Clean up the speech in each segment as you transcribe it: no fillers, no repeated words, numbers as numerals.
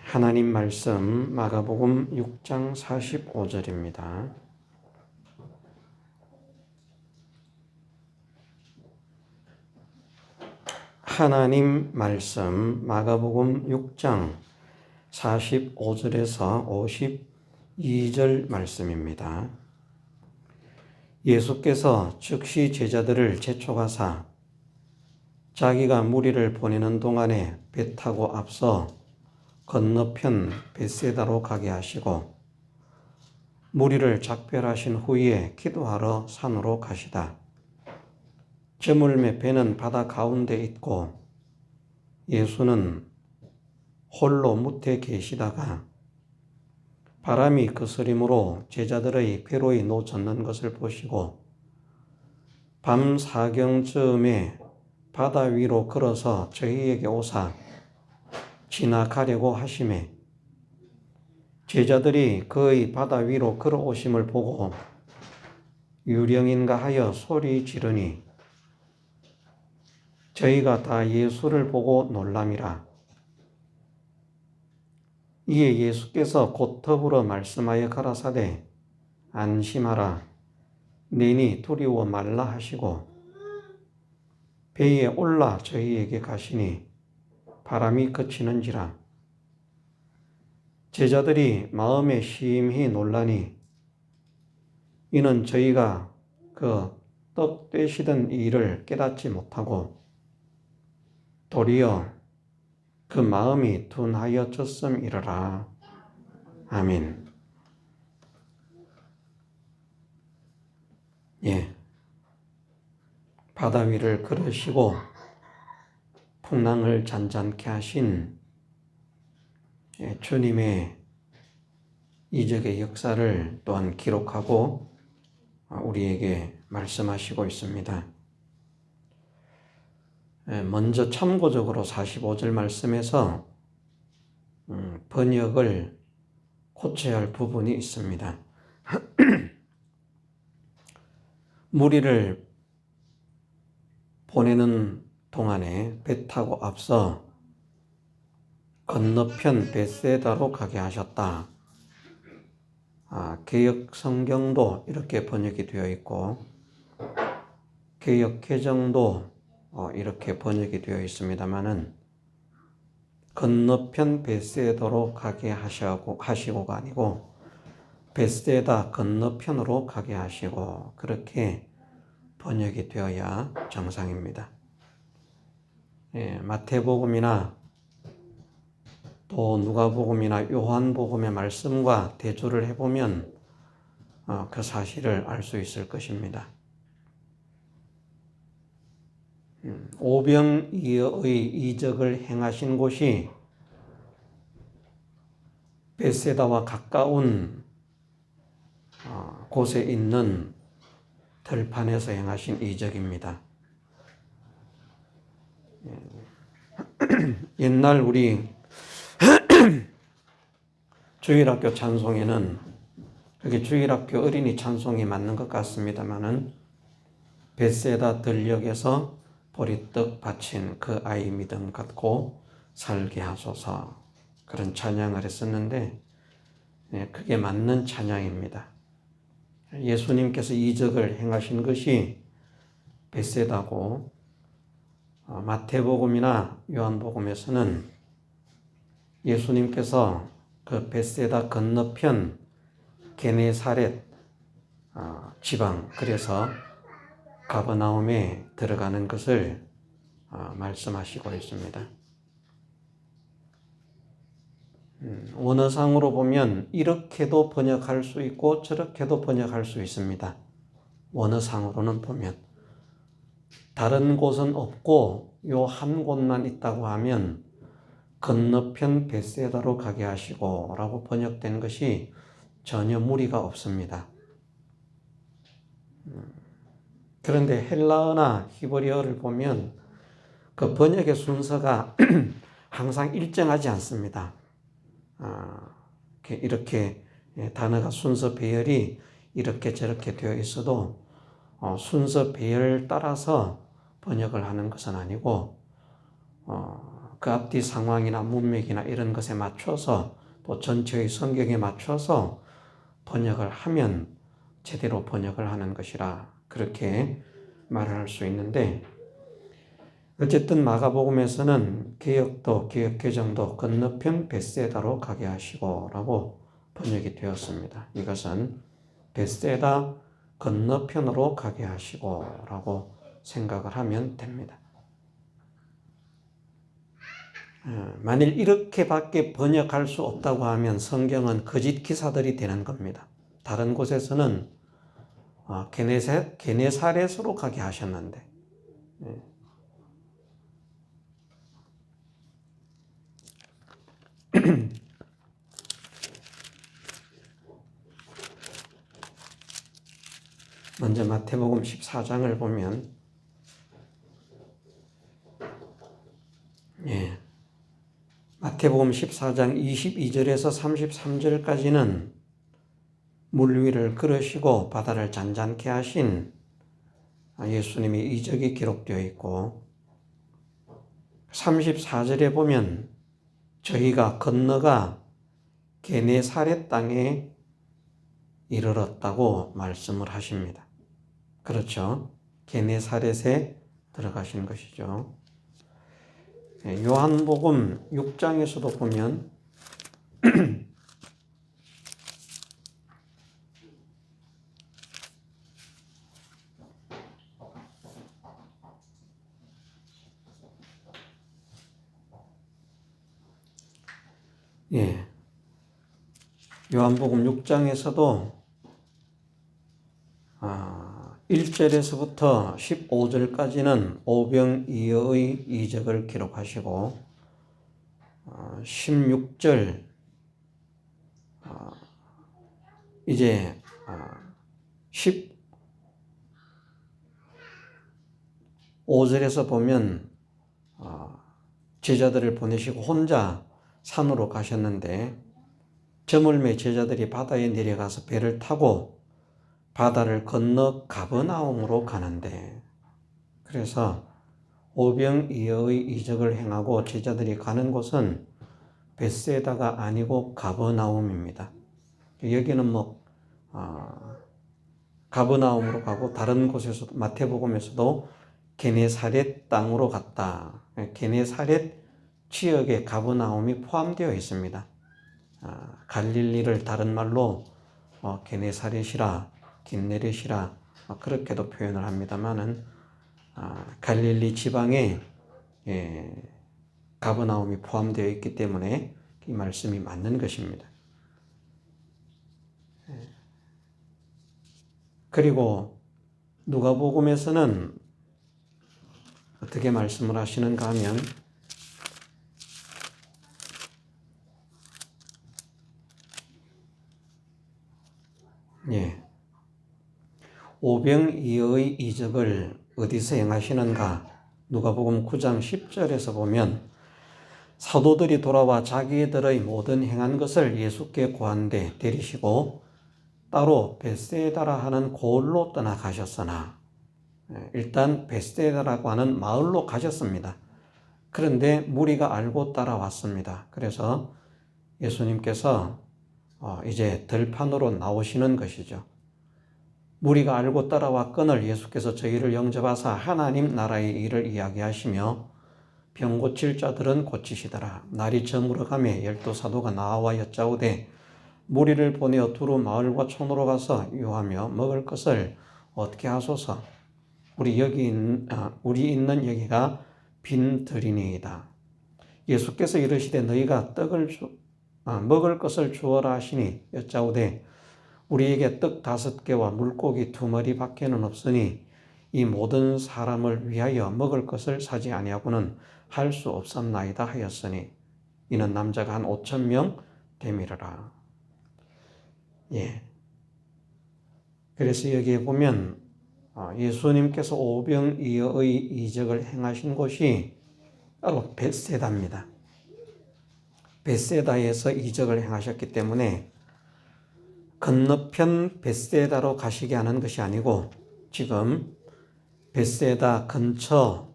하나님 말씀 마가복음 6장 45절입니다. 하나님 말씀 마가복음 6장 45절에서 52절 말씀입니다. 예수께서 즉시 제자들을 재촉하사 자기가 무리를 보내는 동안에 배 타고 앞서 건너편 벳세다로 가게 하시고 무리를 작별하신 후에 기도하러 산으로 가시다. 저물매 배는 바다 가운데 있고 예수는 홀로 무태 계시다가 바람이 거스림으로 제자들의 배로이 놓쳤는 것을 보시고 밤 사경쯤에 바다 위로 걸어서 저희에게 오사 지나가려고 하시매 제자들이 그의 바다 위로 걸어오심을 보고 유령인가 하여 소리 지르니 저희가 다 예수를 보고 놀람이라. 이에 예수께서 곧 더불어 말씀하여 가라사대 안심하라 내니 두려워 말라 하시고 배에 올라 저희에게 가시니 바람이 그치는지라. 제자들이 마음에 심히 놀라니 이는 저희가 그 떡 떼시던 일을 깨닫지 못하고 도리어 그 마음이 둔하여졌음이러라. 아멘. 바다 위를 걸으시고 풍랑을 잔잔케 하신 주님의 이적의 역사를 또한 기록하고 우리에게 말씀하시고 있습니다. 먼저 참고적으로 45절 말씀에서 번역을 고쳐야 할 부분이 있습니다. 무리를 보내는 동안에 배 타고 앞서 건너편 벳세다로 가게 하셨다. 개역 성경도 이렇게 번역이 되어 있고 개역 개정도 이렇게 번역이 되어 있습니다만은 건너편 벳세다로 가게 하시고가 아니고 벳세다 건너편으로 가게 하시고 그렇게 번역이 되어야 정상입니다. 마태복음이나 또 누가복음이나 요한복음의 말씀과 대조를 해보면 그 사실을 알 수 있을 것입니다. 오병이어의 이적을 행하신 곳이 벳세다와 가까운 곳에 있는 들판에서 행하신 이적입니다. 옛날 우리 주일학교 찬송에는 그게 주일학교 어린이 찬송이 맞는 것 같습니다만은 벳세다 들녘에서 보리떡 바친 그 아이 믿음 갖고 살게 하소서 그런 찬양을 했었는데 그게 맞는 찬양입니다. 예수님께서 이적을 행하신 것이 벳세다고 마태복음이나 요한복음에서는 예수님께서 그 벳세다 건너편 게네사렛 지방 그래서 가버나움에 들어가는 것을 말씀하시고 있습니다. 원어상으로 보면 이렇게도 번역할 수 있고 저렇게도 번역할 수 있습니다. 원어상으로는 보면 다른 곳은 없고 요 한 곳만 있다고 하면 건너편 벳세다로 가게 하시고 라고 번역된 것이 전혀 무리가 없습니다. 그런데 헬라어나 히브리어를 보면 그 번역의 순서가 항상 일정하지 않습니다. 이렇게 단어가 순서 배열이 이렇게 저렇게 되어 있어도 순서 배열 따라서 번역을 하는 것은 아니고 그 앞뒤 상황이나 문맥이나 이런 것에 맞춰서 또 전체의 성경에 맞춰서 번역을 하면 제대로 번역을 하는 것이라 그렇게 말을 할 수 있는데, 어쨌든 마가복음에서는 개역도 개역개정도 건너편 벳세다로 가게 하시고 라고 번역이 되었습니다. 이것은 벳세다 건너편으로 가게 하시고 라고 생각을 하면 됩니다. 만일 이렇게밖에 번역할 수 없다고 하면 성경은 거짓 기사들이 되는 겁니다. 다른 곳에서는 게네사렛으로 가게 하셨는데, 먼저 마태복음 14장을 보면, 마태복음 14장 22절에서 33절까지는 물 위를 걸으시고 바다를 잔잔케 하신 예수님의 이적이 기록되어 있고, 34절에 보면 저희가 건너가 게네사렛 땅에 이르렀다고 말씀을 하십니다. 그렇죠. 게네사렛에 들어가신 것이죠. 요한복음 6장에서도 보면 요한복음 6장에서도 1절에서부터 15절까지는 오병이어의 이적을 기록하시고 16절 이제 15절에서 보면 제자들을 보내시고 혼자 산으로 가셨는데 저물매 제자들이 바다에 내려가서 배를 타고 바다를 건너 가버나움으로 가는데, 그래서 오병이어의 이적을 행하고 제자들이 가는 곳은 벳세다가 아니고 가버나움입니다. 여기는 가버나움으로 가고 다른 곳에서 마태복음에서도 게네사렛 땅으로 갔다. 게네사렛 지역에 가버나움이 포함되어 있습니다. 갈릴리를 다른 말로 게네사렛이라 긴네렛이라 그렇게도 표현을 합니다만은 갈릴리 지방에 가버나움이 포함되어 있기 때문에 이 말씀이 맞는 것입니다. 그리고 누가복음에서는 어떻게 말씀을 하시는가 하면 오병이어의 이적을 어디서 행하시는가? 누가복음 9장 10절에서 보면 사도들이 돌아와 자기들의 모든 행한 것을 예수께 고한데 데리시고 따로 벳세다라 하는 고을로 떠나가셨으나, 일단 벳세다라고 하는 마을로 가셨습니다. 그런데 무리가 알고 따라왔습니다. 그래서 예수님께서 이제 들판으로 나오시는 것이죠. 무리가 알고 따라왔거늘 예수께서 저희를 영접하사 하나님 나라의 일을 이야기하시며 병 고칠 자들은 고치시더라. 날이 저물어가매 12 사도가 나와 여짜오되 무리를 보내어 두루 마을과 촌으로 가서 유하며 먹을 것을 얻게 하소서. 우리 있는 여기가 빈들이니이다. 예수께서 이르시되 너희가 먹을 것을 주어라 하시니 여짜오되 우리에게 떡 5개와 물고기 2마리 밖에는 없으니 이 모든 사람을 위하여 먹을 것을 사지 아니하고는 할 수 없었나이다 하였으니 이는 남자가 한 5,000명 되미르라. 그래서 여기에 보면 예수님께서 오병이어의 이적을 행하신 곳이 바로 벳세다입니다. 벳세다에서 이적을 행하셨기 때문에 건너편 벳세다로 가시게 하는 것이 아니고 지금 벳세다 근처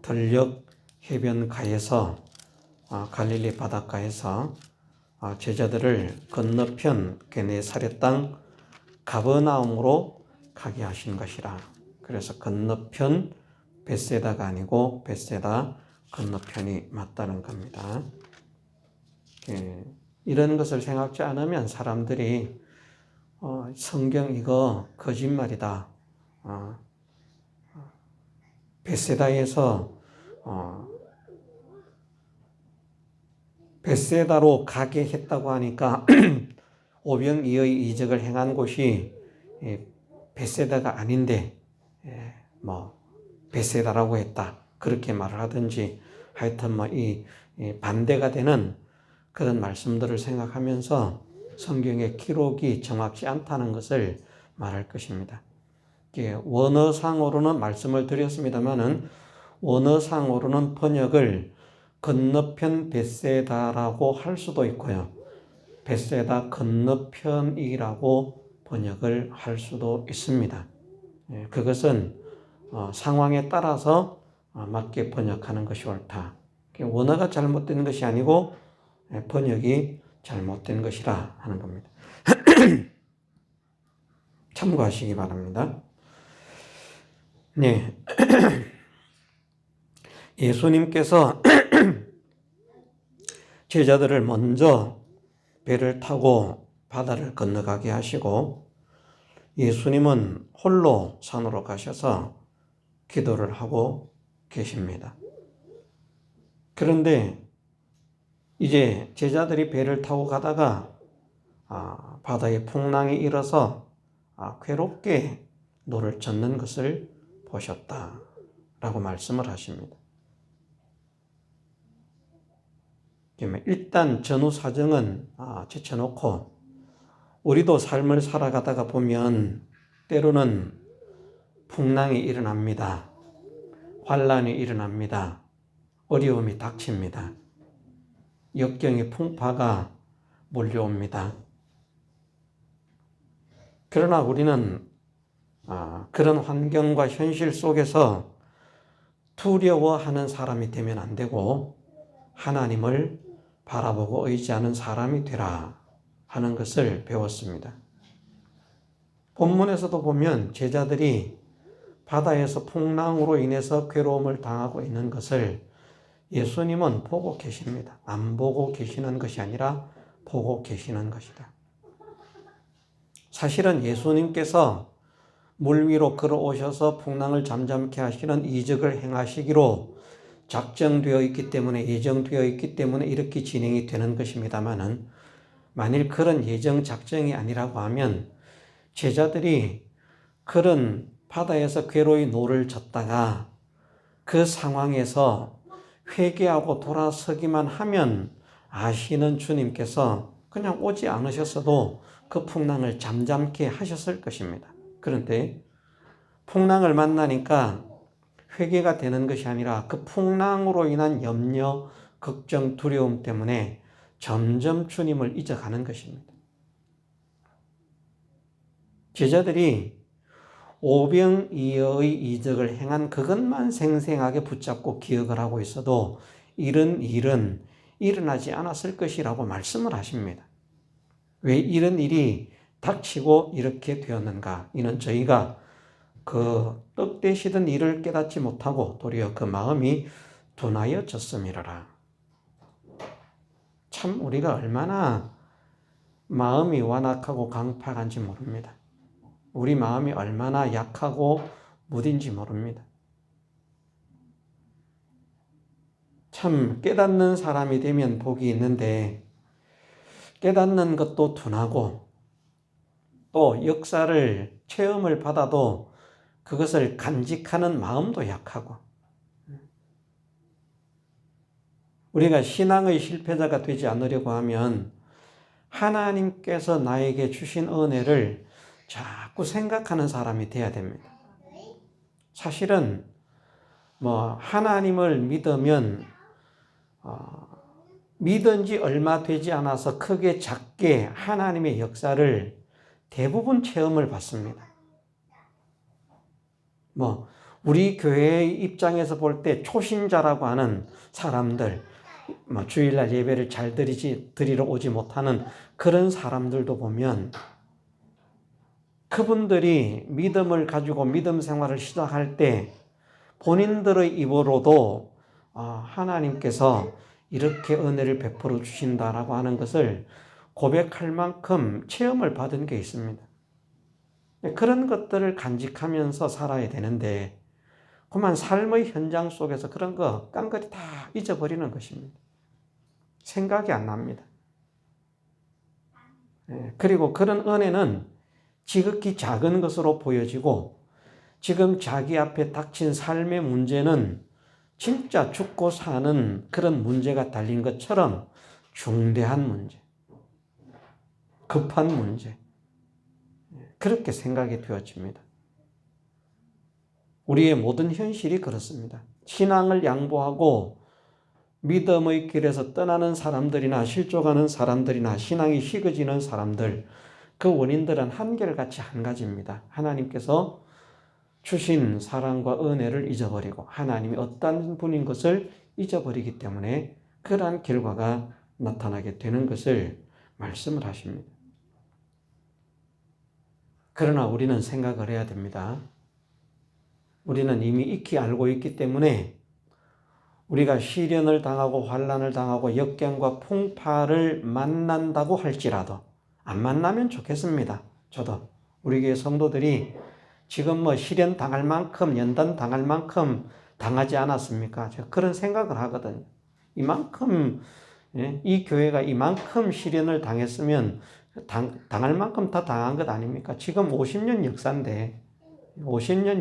들녘 해변가에서 갈릴리 바닷가에서 제자들을 건너편 게네사렛 땅 가버나움으로 가게 하신 것이라. 그래서 건너편 벳세다가 아니고 벳세다 건너편이 맞다는 겁니다. 이런 것을 생각지 않으면 사람들이 성경 이거 거짓말이다. 벳세다에서 벳세다로 가게 했다고 하니까 오병이어의 이적을 행한 곳이 벳세다가 아닌데 벳세다라고 했다. 그렇게 말을 하든지 하여튼 이 반대가 되는 그런 말씀들을 생각하면서 성경의 기록이 정확치 않다는 것을 말할 것입니다. 원어상으로는 말씀을 드렸습니다만은 원어상으로는 번역을 건너편 벳세다라고 할 수도 있고요. 벳세다 건너편이라고 번역을 할 수도 있습니다. 그것은 상황에 따라서 맞게 번역하는 것이 옳다. 원어가 잘못된 것이 아니고 번역이 잘못된 것이라 하는 겁니다. 참고하시기 바랍니다. 네. 예수님께서 제자들을 먼저 배를 타고 바다를 건너가게 하시고 예수님은 홀로 산으로 가셔서 기도를 하고 계십니다. 그런데 이제 제자들이 배를 타고 가다가 바다에 풍랑이 일어서 괴롭게 노를 젓는 것을 보셨다라고 말씀을 하십니다. 일단 전후 사정은 제쳐놓고 우리도 삶을 살아가다가 보면 때로는 풍랑이 일어납니다. 환란이 일어납니다. 어려움이 닥칩니다. 역경의 풍파가 몰려옵니다. 그러나 우리는 그런 환경과 현실 속에서 두려워하는 사람이 되면 안 되고 하나님을 바라보고 의지하는 사람이 되라 하는 것을 배웠습니다. 본문에서도 보면 제자들이 바다에서 풍랑으로 인해서 괴로움을 당하고 있는 것을 예수님은 보고 계십니다. 안 보고 계시는 것이 아니라 보고 계시는 것이다. 사실은 예수님께서 물 위로 걸어오셔서 풍랑을 잠잠케 하시는 이적을 행하시기로 작정되어 있기 때문에 예정되어 있기 때문에 이렇게 진행이 되는 것입니다만은 만일 그런 예정 작정이 아니라고 하면 제자들이 그런 바다에서 괴로이 노를 젓다가 그 상황에서 회개하고 돌아서기만 하면 아시는 주님께서 그냥 오지 않으셨어도 그 풍랑을 잠잠케 하셨을 것입니다. 그런데 풍랑을 만나니까 회개가 되는 것이 아니라 그 풍랑으로 인한 염려, 걱정, 두려움 때문에 점점 주님을 잊어가는 것입니다. 제자들이 오병이어의 이적을 행한 그것만 생생하게 붙잡고 기억을 하고 있어도 이런 일은 일어나지 않았을 것이라고 말씀을 하십니다. 왜 이런 일이 닥치고 이렇게 되었는가? 이는 저희가 그 떡되시던 일을 깨닫지 못하고 도리어 그 마음이 둔하여졌음이로라. 참 우리가 얼마나 마음이 완악하고 강팍한지 모릅니다. 우리 마음이 얼마나 약하고 무딘지 모릅니다. 참 깨닫는 사람이 되면 복이 있는데 깨닫는 것도 둔하고 또 역사를 체험을 받아도 그것을 간직하는 마음도 약하고 우리가 신앙의 실패자가 되지 않으려고 하면 하나님께서 나에게 주신 은혜를 자꾸 생각하는 사람이 돼야 됩니다. 사실은 하나님을 믿으면 믿은 지 얼마 되지 않아서 크게 작게 하나님의 역사를 대부분 체험을 받습니다. 우리 교회의 입장에서 볼 때 초신자라고 하는 사람들, 주일날 예배를 잘 드리러 오지 못하는 그런 사람들도 보면 그분들이 믿음을 가지고 믿음 생활을 시작할 때 본인들의 입으로도 하나님께서 이렇게 은혜를 베풀어 주신다라고 하는 것을 고백할 만큼 체험을 받은 게 있습니다. 그런 것들을 간직하면서 살아야 되는데 그만 삶의 현장 속에서 그런 거 깡그리 다 잊어버리는 것입니다. 생각이 안 납니다. 그리고 그런 은혜는 지극히 작은 것으로 보여지고 지금 자기 앞에 닥친 삶의 문제는 진짜 죽고 사는 그런 문제가 달린 것처럼 중대한 문제, 급한 문제, 그렇게 생각이 되어집니다. 우리의 모든 현실이 그렇습니다. 신앙을 양보하고 믿음의 길에서 떠나는 사람들이나 실족하는 사람들이나 신앙이 식어지는 사람들, 그 원인들은 한결같이 한 가지입니다. 하나님께서 주신 사랑과 은혜를 잊어버리고 하나님이 어떤 분인 것을 잊어버리기 때문에 그러한 결과가 나타나게 되는 것을 말씀을 하십니다. 그러나 우리는 생각을 해야 됩니다. 우리는 이미 익히 알고 있기 때문에 우리가 시련을 당하고 환난을 당하고 역경과 풍파를 만난다고 할지라도 안 만나면 좋겠습니다. 저도 우리 교회 성도들이 지금 시련 당할 만큼 연단 당할 만큼 당하지 않았습니까? 제가 그런 생각을 하거든요. 이만큼 이 교회가 이만큼 시련을 당했으면 당할 만큼 다 당한 것 아닙니까? 지금 50년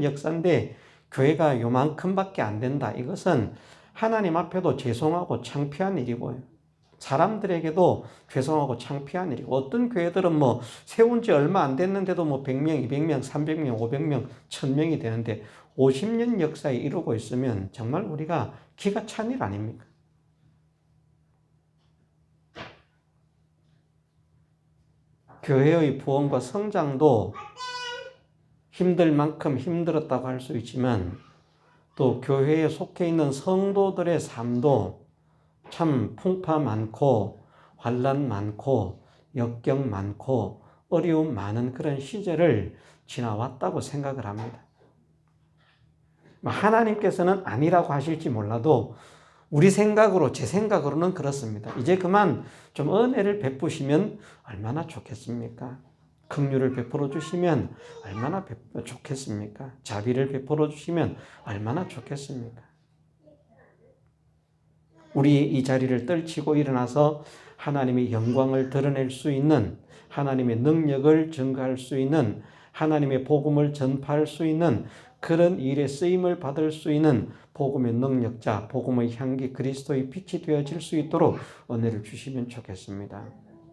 역사인데 교회가 요만큼밖에 안 된다. 이것은 하나님 앞에도 죄송하고 창피한 일이고요. 사람들에게도 죄송하고 창피한 일이고, 어떤 교회들은 세운 지 얼마 안 됐는데도 100명, 200명, 300명, 500명, 1000명이 되는데 50년 역사에 이루고 있으면 정말 우리가 기가 찬 일 아닙니까? 교회의 부흥과 성장도 힘들 만큼 힘들었다고 할 수 있지만 또 교회에 속해 있는 성도들의 삶도 참 풍파 많고 환난 많고 역경 많고 어려움 많은 그런 시절을 지나왔다고 생각을 합니다. 하나님께서는 아니라고 하실지 몰라도 우리 생각으로, 제 생각으로는 그렇습니다. 이제 그만 좀 은혜를 베푸시면 얼마나 좋겠습니까? 긍휼을 베풀어 주시면 얼마나 좋겠습니까? 자비를 베풀어 주시면 얼마나 좋겠습니까? 우리 이 자리를 떨치고 일어나서 하나님의 영광을 드러낼 수 있는, 하나님의 능력을 증거할 수 있는, 하나님의 복음을 전파할 수 있는 그런 일에 쓰임을 받을 수 있는 복음의 능력자, 복음의 향기, 그리스도의 빛이 되어질 수 있도록 은혜를 주시면 좋겠습니다.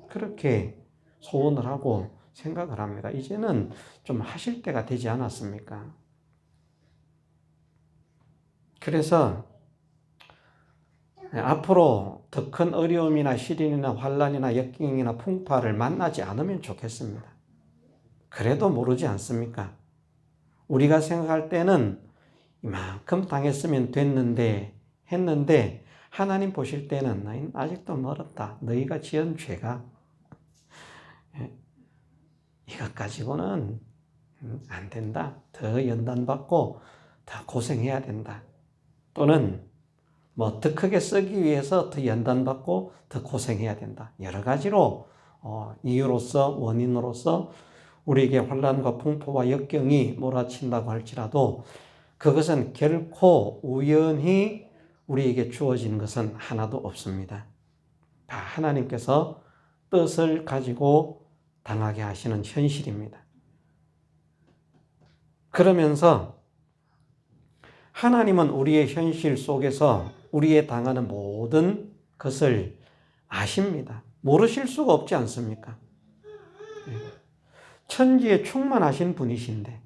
그렇게 소원을 하고 생각을 합니다. 이제는 좀 하실 때가 되지 않았습니까? 그래서 앞으로 더 큰 어려움이나 시련이나 환난이나 역경이나 풍파를 만나지 않으면 좋겠습니다. 그래도 모르지 않습니까? 우리가 생각할 때는 이만큼 당했으면 했는데 하나님 보실 때는 너희는 아직도 멀었다. 너희가 지은 죄가 이것 가지고는 안 된다. 더 연단받고 더 고생해야 된다. 또는 더 크게 쓰기 위해서 더 연단받고 더 고생해야 된다. 여러 가지로 이유로서 원인으로서 우리에게 환난과 풍파와 역경이 몰아친다고 할지라도 그것은 결코 우연히 우리에게 주어진 것은 하나도 없습니다. 다 하나님께서 뜻을 가지고 당하게 하시는 현실입니다. 그러면서 하나님은 우리의 현실 속에서 우리의 당하는 모든 것을 아십니다. 모르실 수가 없지 않습니까? 천지에 충만하신 분이신데,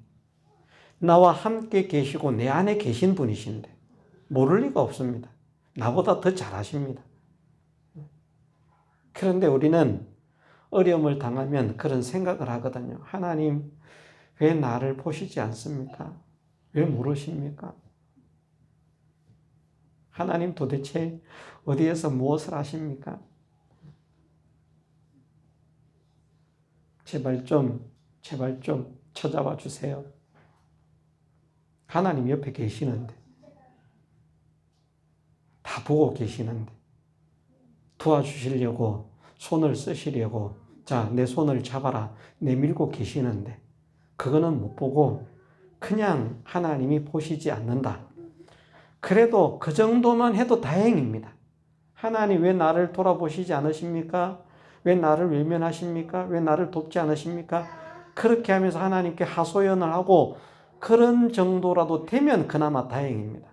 나와 함께 계시고 내 안에 계신 분이신데 모를 리가 없습니다. 나보다 더 잘 아십니다. 그런데 우리는 어려움을 당하면 그런 생각을 하거든요. 하나님, 왜 나를 보시지 않습니까? 왜 모르십니까? 하나님 도대체 어디에서 무엇을 하십니까? 제발 좀 찾아와 주세요. 하나님 옆에 계시는데, 다 보고 계시는데, 도와주시려고, 손을 쓰시려고, 자, 내 손을 잡아라, 내밀고 계시는데, 그거는 못 보고, 그냥 하나님이 보시지 않는다. 그래도 그 정도만 해도 다행입니다. 하나님 왜 나를 돌아보시지 않으십니까? 왜 나를 외면하십니까? 왜 나를 돕지 않으십니까? 그렇게 하면서 하나님께 하소연을 하고 그런 정도라도 되면 그나마 다행입니다.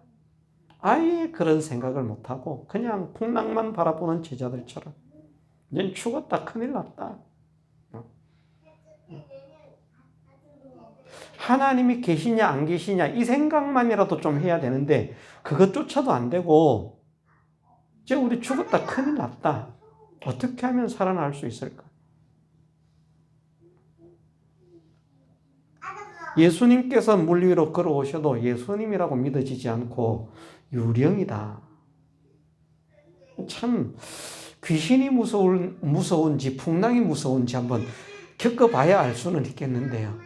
아예 그런 생각을 못하고 그냥 풍랑만 바라보는 제자들처럼 이젠 죽었다, 큰일 났다. 하나님이 계시냐 안 계시냐 이 생각만이라도 좀 해야 되는데 그것조차도 안 되고 이제 우리 죽었다, 큰일 났다. 어떻게 하면 살아날 수 있을까? 예수님께서 물 위로 걸어오셔도 예수님이라고 믿어지지 않고 유령이다. 참 귀신이 무서운지 풍랑이 무서운지 한번 겪어봐야 알 수는 있겠는데요.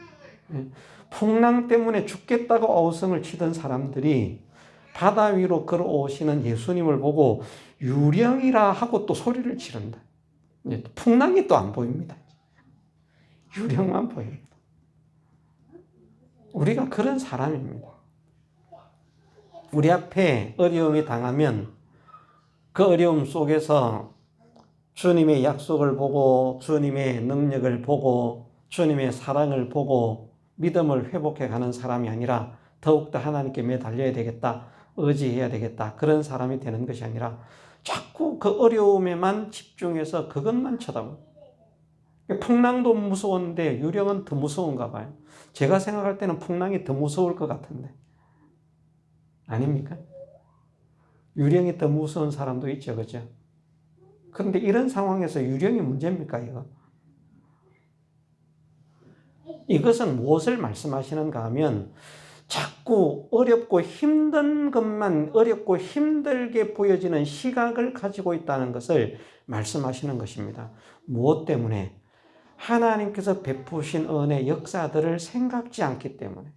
풍랑 때문에 죽겠다고 어우성을 치던 사람들이 바다 위로 걸어오시는 예수님을 보고 유령이라 하고 또 소리를 지른다. 풍랑이 또 안 보입니다. 유령만 보입니다. 우리가 그런 사람입니다. 우리 앞에 어려움이 당하면 그 어려움 속에서 주님의 약속을 보고 주님의 능력을 보고 주님의 사랑을 보고 믿음을 회복해 가는 사람이 아니라 더욱더 하나님께 매달려야 되겠다, 의지해야 되겠다, 그런 사람이 되는 것이 아니라 자꾸 그 어려움에만 집중해서 그것만 쳐다보고, 풍랑도 무서운데 유령은 더 무서운가 봐요. 제가 생각할 때는 풍랑이 더 무서울 것 같은데 아닙니까? 유령이 더 무서운 사람도 있죠, 그죠? 그런데 이런 상황에서 유령이 문제입니까, 이거? 이것은 무엇을 말씀하시는가 하면 자꾸 어렵고 힘든 것만 어렵고 힘들게 보여지는 시각을 가지고 있다는 것을 말씀하시는 것입니다. 무엇 때문에? 하나님께서 베푸신 은혜 역사들을 생각지 않기 때문에.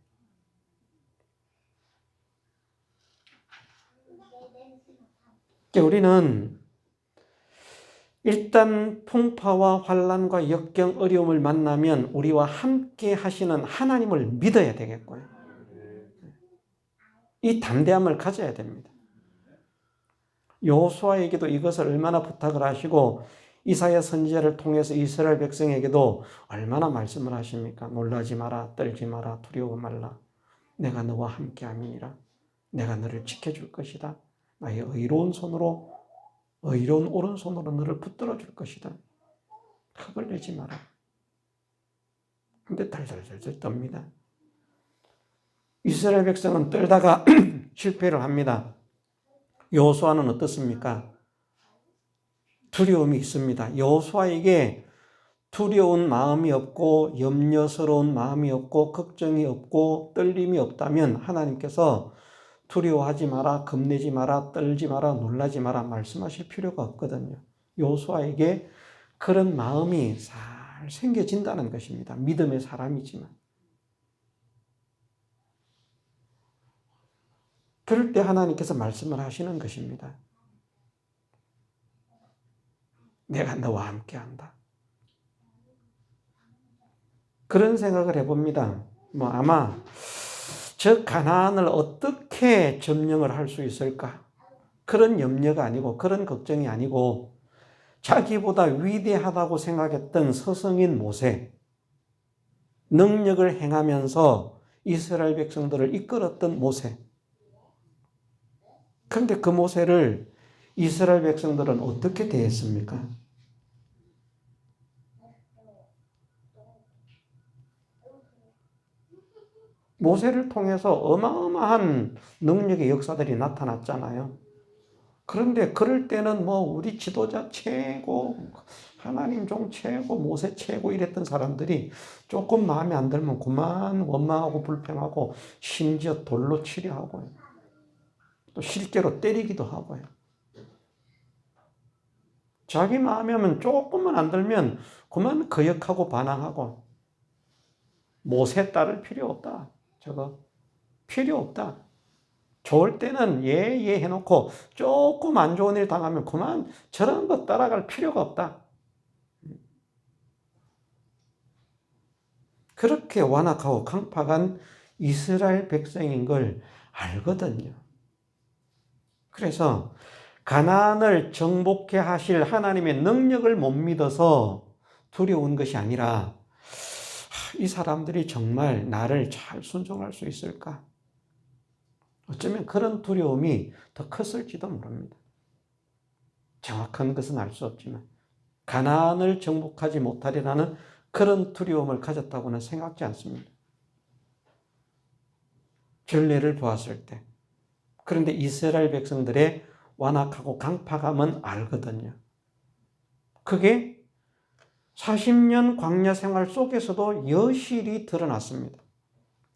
우리는 일단 풍파와 환난과 역경, 어려움을 만나면 우리와 함께 하시는 하나님을 믿어야 되겠고요. 이 담대함을 가져야 됩니다. 여호수아에게도 이것을 얼마나 부탁을 하시고 이사야 선지자를 통해서 이스라엘 백성에게도 얼마나 말씀을 하십니까? 놀라지 마라, 떨지 마라, 두려워 말라. 내가 너와 함께 함이니라. 내가 너를 지켜줄 것이다. 나의 의로운 오른손으로 너를 붙들어 줄 것이다. 겁을 내지 마라. 근데 덜덜덜 떱니다. 이스라엘 백성은 떨다가 실패를 합니다. 여호수아는 어떻습니까? 두려움이 있습니다. 여호수아에게 두려운 마음이 없고 염려스러운 마음이 없고 걱정이 없고 떨림이 없다면 하나님께서 두려워하지 마라, 겁내지 마라, 떨지 마라, 놀라지 마라 말씀하실 필요가 없거든요. 여호수아에게 그런 마음이 잘 생겨진다는 것입니다. 믿음의 사람이지만. 그럴 때 하나님께서 말씀을 하시는 것입니다. 내가 너와 함께한다. 그런 생각을 해봅니다. 아마 저 가나안을 어떻게 점령을 할 수 있을까? 그런 염려가 아니고 그런 걱정이 아니고 자기보다 위대하다고 생각했던 서성인 모세, 능력을 행하면서 이스라엘 백성들을 이끌었던 모세. 그런데 그 모세를 이스라엘 백성들은 어떻게 대했습니까? 모세를 통해서 어마어마한 능력의 역사들이 나타났잖아요. 그런데 그럴 때는 뭐 우리 지도자 최고, 하나님 종 최고, 모세 최고 이랬던 사람들이 조금 마음에 안 들면 그만 원망하고 불평하고 심지어 돌로 치려 하고요. 또 실제로 때리기도 하고요. 자기 마음에 하면 조금만 안 들면 그만 거역하고 반항하고 모세 따를 필요 없다. 저거 필요 없다. 좋을 때는 예 해놓고 조금 안 좋은 일 당하면 그만 저런 거 따라갈 필요가 없다. 그렇게 완악하고 강팍한 이스라엘 백성인 걸 알거든요. 그래서 가나안을 정복해 하실 하나님의 능력을 못 믿어서 두려운 것이 아니라 이 사람들이 정말 나를 잘 순종할 수 있을까? 어쩌면 그런 두려움이 더 컸을지도 모릅니다. 정확한 것은 알 수 없지만 가나안을 정복하지 못하리라는 그런 두려움을 가졌다고는 생각지 않습니다. 전례를 보았을 때. 그런데 이스라엘 백성들의 완악하고 강팍함은 알거든요. 그게 40년 광야 생활 속에서도 여실히 드러났습니다.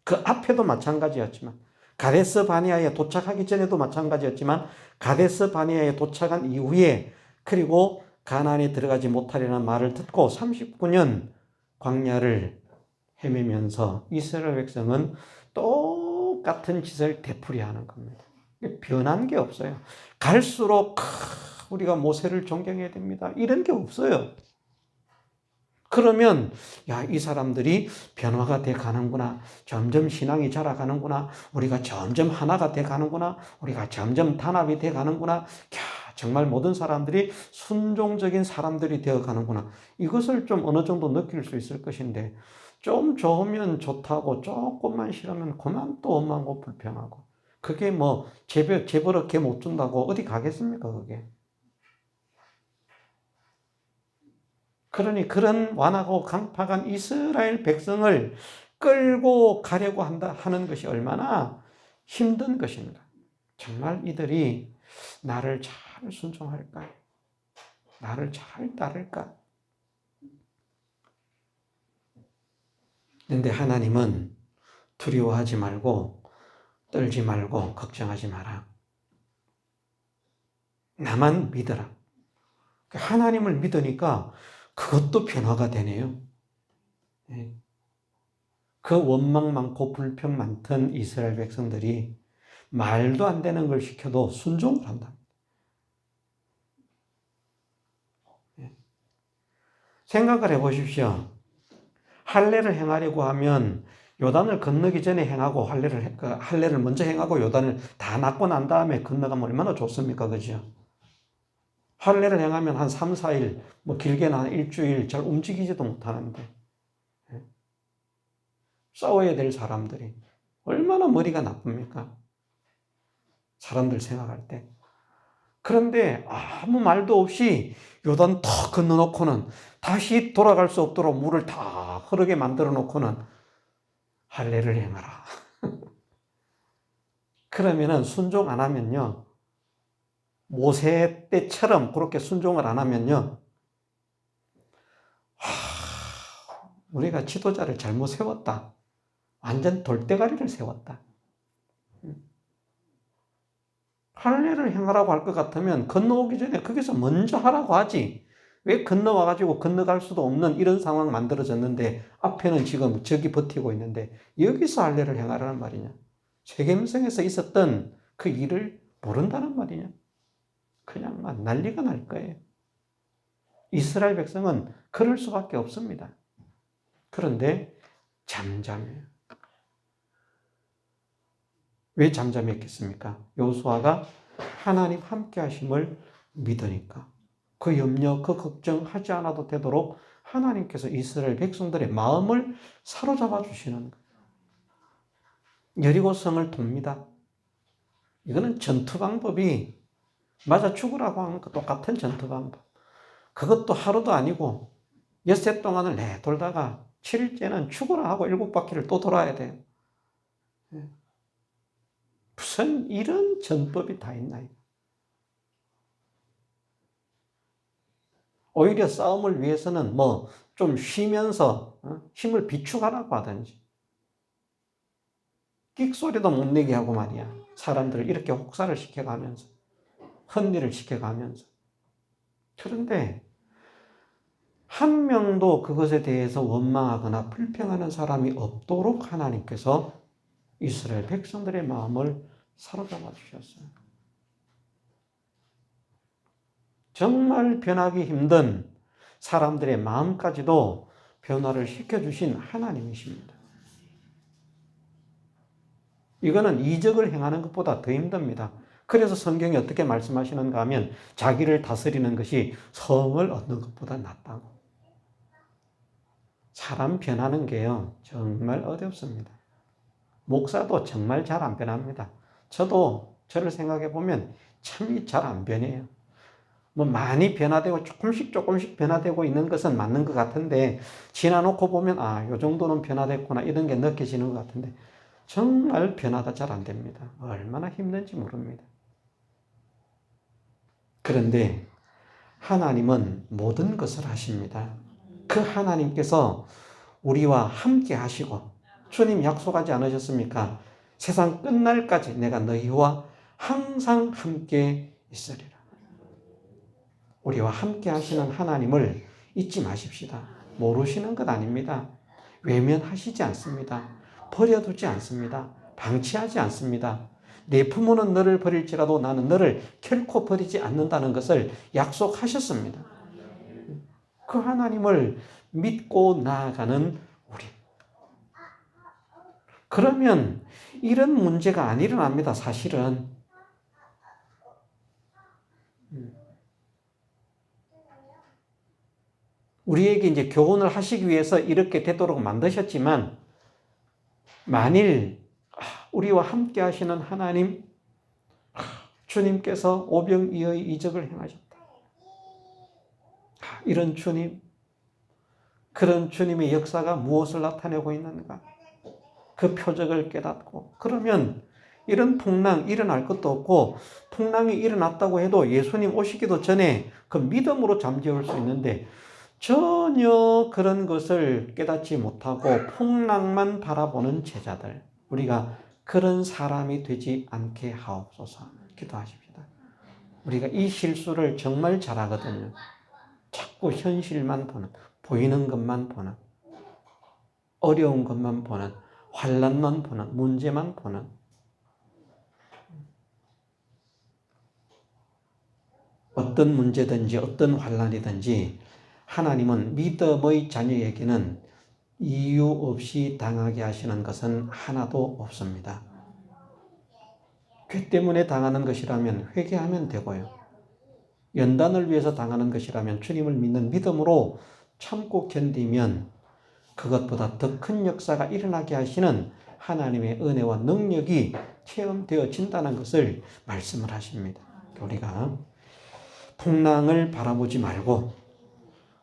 그 앞에도 마찬가지였지만 가데스 바네아에 도착하기 전에도 마찬가지였지만 가데스 바네아에 도착한 이후에 그리고 가나안에 들어가지 못하리라는 말을 듣고 39년 광야를 헤매면서 이스라엘 백성은 똑같은 짓을 되풀이하는 겁니다. 변한 게 없어요. 갈수록 우리가 모세를 존경해야 됩니다. 이런 게 없어요. 그러면 야, 이 사람들이 변화가 돼 가는구나. 점점 신앙이 자라가는구나. 우리가 점점 하나가 돼 가는구나. 우리가 점점 단합이 돼 가는구나. 야, 정말 모든 사람들이 순종적인 사람들이 되어 가는구나. 이것을 좀 어느 정도 느낄 수 있을 것인데 좀 좋으면 좋다고 조금만 싫으면 그만 또 원망하고 불평하고 그게 뭐 재벌어게 못 준다고 어디 가겠습니까 그게. 그러니 그런 완하고 강팍한 이스라엘 백성을 끌고 가려고 하는 것이 얼마나 힘든 것인가. 정말 이들이 나를 잘 순종할까? 나를 잘 따를까? 그런데 하나님은 두려워하지 말고 떨지 말고 걱정하지 마라. 나만 믿어라. 하나님을 믿으니까 그것도 변화가 되네요. 그 원망 많고 불평 많던 이스라엘 백성들이 말도 안 되는 걸 시켜도 순종을 한다. 생각을 해보십시오. 할례를 행하려고 하면 요단을 건너기 전에 행하고 할례를 먼저 행하고 요단을 다 낫고 난 다음에 건너가면 얼마나 좋습니까? 그죠? 할례를 행하면 한 3, 4일, 뭐 길게는 한 일주일 잘 움직이지도 못하는데 싸워야 될 사람들이 얼마나 머리가 나쁩니까? 사람들 생각할 때. 그런데 아무 말도 없이 요단 턱 건너놓고는 다시 돌아갈 수 없도록 물을 다 흐르게 만들어 놓고는 할례를 행하라. 그러면은 순종 안 하면요. 모세 때처럼 그렇게 순종을 안 하면요. 우리가 지도자를 잘못 세웠다. 완전 돌대가리를 세웠다. 할례를 행하라고 할 것 같으면 건너오기 전에 거기서 먼저 하라고 하지. 왜 건너와가지고 건너갈 수도 없는 이런 상황 만들어졌는데 앞에는 지금 저기 버티고 있는데 여기서 할례를 행하라는 말이냐. 세겜성에서 있었던 그 일을 모른다는 말이냐. 그냥 난리가 날 거예요. 이스라엘 백성은 그럴 수밖에 없습니다. 그런데 잠잠해요. 왜 잠잠했겠습니까? 여호수아가 하나님 함께 하심을 믿으니까. 그 염려, 그 걱정하지 않아도 되도록 하나님께서 이스라엘 백성들의 마음을 사로잡아 주시는 거예요. 여리고성을 돕니다. 이거는 전투 방법이 맞아 죽으라고 하는 것 똑같은 전투 방법. 그것도 하루도 아니고 엿새 동안을 돌다가 7일째는 죽으라 하고 7바퀴를 또 돌아야 돼요. 무슨 이런 전법이 다 있나요? 오히려 싸움을 위해서는 뭐 좀 쉬면서 힘을 비축하라고 하든지 끽소리도 못 내게 하고 말이야. 사람들을 이렇게 혹사를 시켜가면서 헌리를 시켜가면서. 그런데 한 명도 그것에 대해서 원망하거나 불평하는 사람이 없도록 하나님께서 이스라엘 백성들의 마음을 사로잡아 주셨어요. 정말 변하기 힘든 사람들의 마음까지도 변화를 시켜주신 하나님이십니다. 이거는 이적을 행하는 것보다 더 힘듭니다. 그래서 성경이 어떻게 말씀하시는가 하면 자기를 다스리는 것이 성을 얻는 것보다 낫다고. 사람 변하는 게요, 정말 어렵습니다. 목사도 정말 잘 안 변합니다. 저도 저를 생각해 보면 참 잘 안 변해요. 뭐 많이 변화되고 조금씩 변화되고 있는 것은 맞는 것 같은데 지나놓고 보면 요 정도는 변화됐구나 이런 게 느껴지는 것 같은데 정말 변화가 잘 안 됩니다. 얼마나 힘든지 모릅니다. 그런데 하나님은 모든 것을 하십니다. 그 하나님께서 우리와 함께 하시고 주님 약속하지 않으셨습니까? 세상 끝날까지 내가 너희와 항상 함께 있으리라. 우리와 함께 하시는 하나님을 잊지 마십시다. 모르시는 것 아닙니다. 외면하시지 않습니다. 버려두지 않습니다. 방치하지 않습니다. 내 부모는 너를 버릴지라도 나는 너를 결코 버리지 않는다는 것을 약속하셨습니다. 그 하나님을 믿고 나아가는 우리. 그러면 이런 문제가 안 일어납니다. 사실은. 우리에게 이제 교훈을 하시기 위해서 이렇게 되도록 만드셨지만 만일 우리와 함께 하시는 하나님 주님께서 오병이어의 이적을 행하셨다. 이런 주님, 그런 주님의 역사가 무엇을 나타내고 있는가? 그 표적을 깨닫고 그러면 이런 풍랑 일어날 것도 없고 풍랑이 일어났다고 해도 예수님 오시기도 전에 그 믿음으로 잠재울 수 있는데 전혀 그런 것을 깨닫지 못하고 풍랑만 바라보는 제자들, 우리가 그런 사람이 되지 않게 하옵소서. 기도하십시다. 우리가 이 실수를 정말 잘하거든요. 자꾸 현실만 보는, 보이는 것만 보는, 어려운 것만 보는, 환난만 보는, 문제만 보는. 어떤 문제든지 어떤 환난이든지 하나님은 믿음의 자녀에게는 이유 없이 당하게 하시는 것은 하나도 없습니다. 죄 때문에 당하는 것이라면 회개하면 되고요. 연단을 위해서 당하는 것이라면 주님을 믿는 믿음으로 참고 견디면 그것보다 더 큰 역사가 일어나게 하시는 하나님의 은혜와 능력이 체험되어진다는 것을 말씀을 하십니다. 우리가 풍랑을 바라보지 말고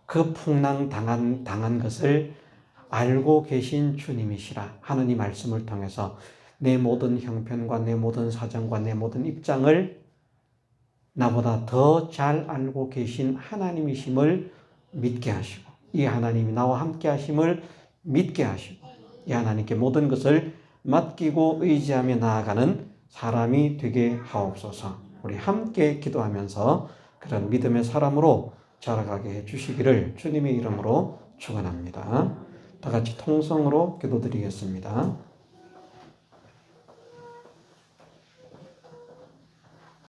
그 풍랑 당한 것을 알고 계신 주님이시라 하는 이 말씀을 통해서 내 모든 형편과 내 모든 사정과 내 모든 입장을 나보다 더 잘 알고 계신 하나님이심을 믿게 하시고 이 하나님이 나와 함께 하심을 믿게 하시고 이 하나님께 모든 것을 맡기고 의지하며 나아가는 사람이 되게 하옵소서. 우리 함께 기도하면서 그런 믿음의 사람으로 자라가게 해주시기를 주님의 이름으로 축원합니다. 다 같이 통성으로 기도드리겠습니다.